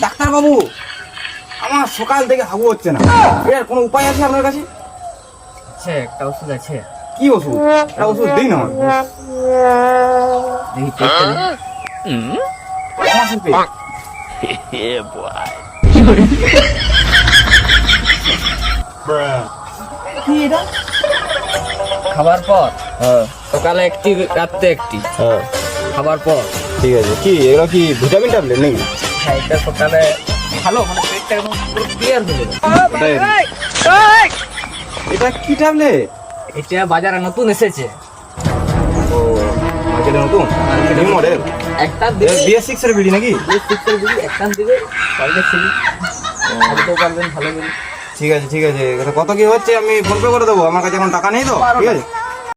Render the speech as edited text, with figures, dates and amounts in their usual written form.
Doctor বাবু, আমার সকাল থেকে হাগু হচ্ছে না, এর কোনো উপায় আছে আপনার কাছে? আছে, একটা ওষুধ আছে। কি ওষুধ? একটা ওষুধ দিন আমার। দেখি পেটটা দেখি। মাসের পেট। কি এটা? খাবার পর হ্যাঁ সকালে একটি, রাত্রে একটি হ্যাঁ খাবার পর। ঠিক আছে। কি এগুলো কি ভিটামিন ট্যাবলেট নাকি? হ্যাঁ, এটা সকালে ভালো, মানে পেটটা একদম পুরো ক্লিয়ার হয়ে যাবে। এটা কি ট্যাবলেট? এটা বাজারে নতুন এসেছে। ও মার্কেটে নতুন, নিউ মডেল। একটা দিবে BS6 এর বিডি নাকি? সিক্সের দিবি, একটা দিবে পারলে ছিলি তো পারবেন ভালো করে। ঠিক আছে ঠিক আছে, কত কি হচ্ছে আমি ফোন পে করে দেবো, আমার কাছে এখন টাকা নেই তো। ঠিক আছে।